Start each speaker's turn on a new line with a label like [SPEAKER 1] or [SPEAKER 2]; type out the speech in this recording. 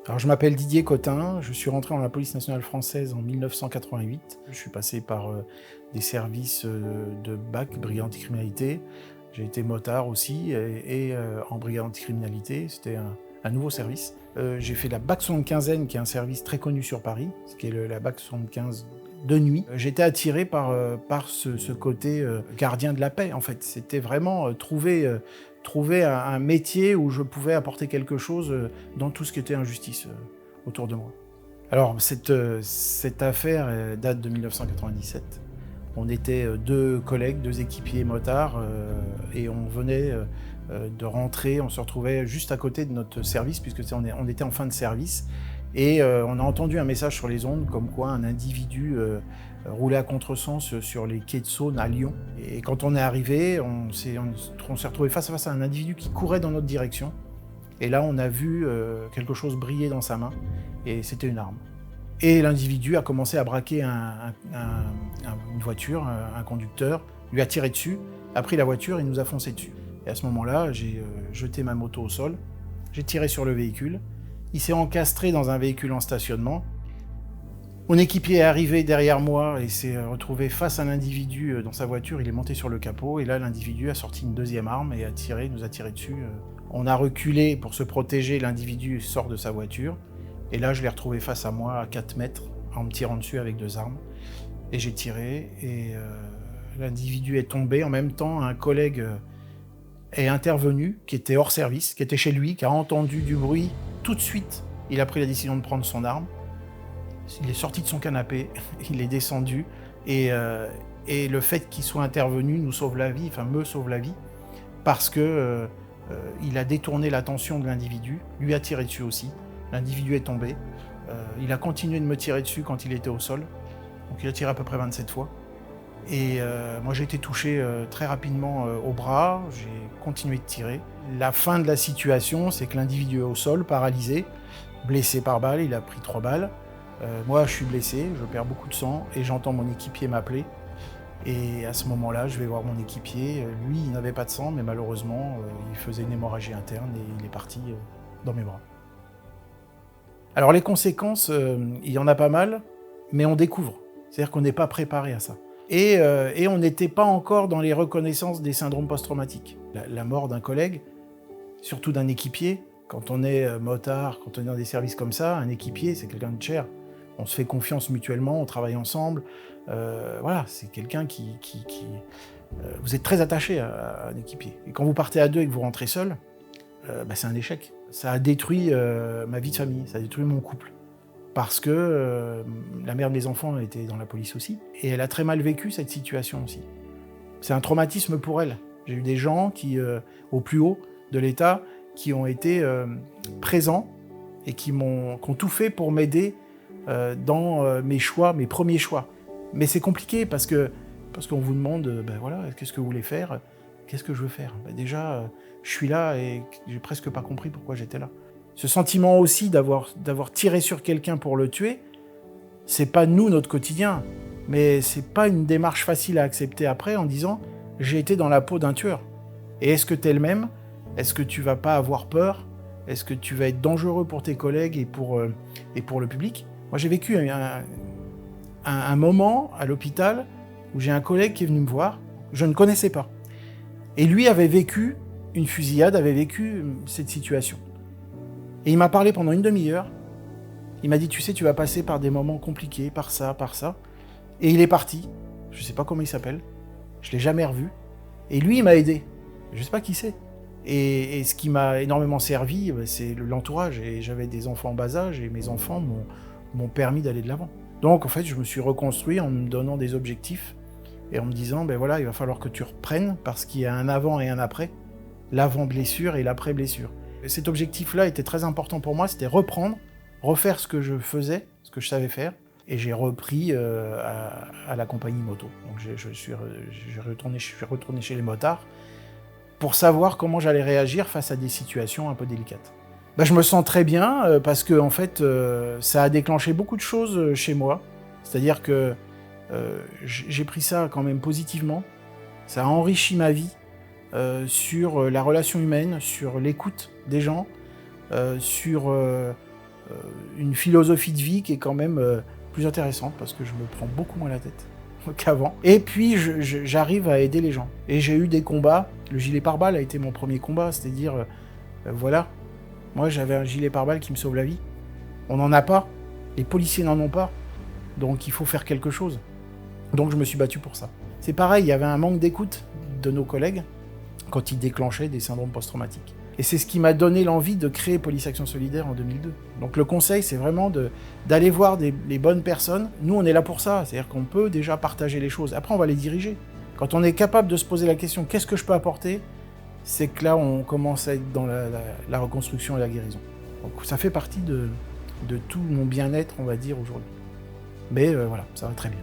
[SPEAKER 1] Alors, je m'appelle Didier Cotin, je suis rentré dans la police nationale française en 1988. Je suis passé par des services de BAC, brigade anticriminalité. J'ai été motard aussi et en brigade anticriminalité, c'était un nouveau service. J'ai fait la BAC 75N, qui est un service très connu sur Paris, ce qui est la BAC 75 de nuit. J'étais attiré par ce côté gardien de la paix, en fait. C'était vraiment trouver un métier où je pouvais apporter quelque chose dans tout ce qui était injustice autour de moi. Alors, cette affaire date de 1997. On était deux collègues, deux équipiers motards, et on venait de rentrer, on se retrouvait juste à côté de notre service, puisque on était en fin de service, et on a entendu un message sur les ondes comme quoi un individu roulait à contresens sur les quais de Saône à Lyon. Et quand on est arrivé, on s'est retrouvé face à face à un individu qui courait dans notre direction. Et là, on a vu quelque chose briller dans sa main, et c'était une arme. Et l'individu a commencé à braquer une voiture, un conducteur, lui a tiré dessus, a pris la voiture et nous a foncé dessus. Et à ce moment-là, j'ai jeté ma moto au sol, j'ai tiré sur le véhicule, il s'est encastré dans un véhicule en stationnement. Mon équipier est arrivé derrière moi et s'est retrouvé face à l'individu dans sa voiture, il est monté sur le capot et là l'individu a sorti une deuxième arme et nous a tiré dessus. On a reculé pour se protéger, l'individu sort de sa voiture. Et là, je l'ai retrouvé face à moi, à 4 mètres, en me tirant dessus avec deux armes. Et j'ai tiré, et l'individu est tombé. En même temps, un collègue est intervenu, qui était hors service, qui était chez lui, qui a entendu du bruit. Tout de suite, il a pris la décision de prendre son arme. Il est sorti de son canapé, il est descendu. Et le fait qu'il soit intervenu nous sauve la vie, enfin me sauve la vie, parce que il a détourné l'attention de l'individu, lui a tiré dessus aussi. L'individu est tombé. Il a continué de me tirer dessus quand il était au sol. Donc il a tiré à peu près 27 fois. Et moi j'ai été touché très rapidement au bras. J'ai continué de tirer. La fin de la situation, c'est que l'individu est au sol, paralysé, blessé par balle. Il a pris 3 balles. Moi je suis blessé, je perds beaucoup de sang et j'entends mon équipier m'appeler. Et à ce moment-là, je vais voir mon équipier. Lui, il n'avait pas de sang, mais malheureusement, il faisait une hémorragie interne et il est parti dans mes bras. Alors les conséquences, il y en a pas mal, mais on découvre. C'est-à-dire qu'on n'est pas préparé à ça. Et on n'était pas encore dans les reconnaissances des syndromes post-traumatiques. La mort d'un collègue, surtout d'un équipier, quand on est motard, quand on est dans des services comme ça, un équipier, c'est quelqu'un de cher. On se fait confiance mutuellement, on travaille ensemble. Voilà, c'est quelqu'un qui vous êtes très attaché à un équipier. Et quand vous partez à deux et que vous rentrez seul, c'est un échec. Ça a détruit ma vie de famille, ça a détruit mon couple. Parce que la mère de mes enfants était dans la police aussi, et elle a très mal vécu cette situation aussi. C'est un traumatisme pour elle. J'ai eu des gens qui, au plus haut de l'État, qui ont été présents et qui ont tout fait pour m'aider dans mes choix, mes premiers choix. Mais c'est compliqué parce qu'on vous demande, voilà, qu'est-ce que vous voulez faire ? Qu'est-ce que je veux faire ? Déjà, je suis là et j'ai presque pas compris pourquoi j'étais là. Ce sentiment aussi d'avoir tiré sur quelqu'un pour le tuer, c'est pas nous notre quotidien, mais c'est pas une démarche facile à accepter après en disant « j'ai été dans la peau d'un tueur ». Et est-ce que t'es le même ? Est-ce que tu vas pas avoir peur ? Est-ce que tu vas être dangereux pour tes collègues et pour le public ? Moi j'ai vécu un moment à l'hôpital où j'ai un collègue qui est venu me voir, je ne connaissais pas. Et lui avait vécu une fusillade, avait vécu cette situation. Et il m'a parlé pendant une demi-heure. Il m'a dit, tu sais, tu vas passer par des moments compliqués, par ça. Et il est parti. Je ne sais pas comment il s'appelle. Je ne l'ai jamais revu. Et lui, il m'a aidé. Je ne sais pas qui c'est. Et ce qui m'a énormément servi, c'est l'entourage. Et j'avais des enfants en bas âge et mes enfants m'ont permis d'aller de l'avant. Donc, en fait, je me suis reconstruit en me donnant des objectifs et en me disant, voilà, il va falloir que tu reprennes parce qu'il y a un avant et un après. L'avant-blessure et l'après-blessure. Et cet objectif-là était très important pour moi, c'était reprendre, refaire ce que je faisais, ce que je savais faire. Et j'ai repris à la compagnie moto. Donc je suis retourné chez les motards pour savoir comment j'allais réagir face à des situations un peu délicates. Je me sens très bien parce que en fait, ça a déclenché beaucoup de choses chez moi. C'est-à-dire que j'ai pris ça quand même positivement. Ça a enrichi ma vie sur la relation humaine, sur l'écoute des gens, sur une philosophie de vie qui est quand même plus intéressante parce que je me prends beaucoup moins la tête qu'avant. Et puis j'arrive à aider les gens. Et j'ai eu des combats. Le gilet pare-balles a été mon premier combat, c'est-à-dire, voilà, moi j'avais un gilet pare-balles qui me sauve la vie. On n'en a pas, les policiers n'en ont pas, donc il faut faire quelque chose. Donc je me suis battu pour ça. C'est pareil, il y avait un manque d'écoute de nos collègues quand ils déclenchaient des syndromes post-traumatiques. Et c'est ce qui m'a donné l'envie de créer Police Action Solidaire en 2002. Donc le conseil, c'est vraiment d'aller voir les bonnes personnes. Nous, on est là pour ça, c'est-à-dire qu'on peut déjà partager les choses. Après, on va les diriger. Quand on est capable de se poser la question « qu'est-ce que je peux apporter ?», c'est que là, on commence à être dans la reconstruction et la guérison. Donc ça fait partie de tout mon bien-être, on va dire, aujourd'hui. Mais voilà, ça va très bien.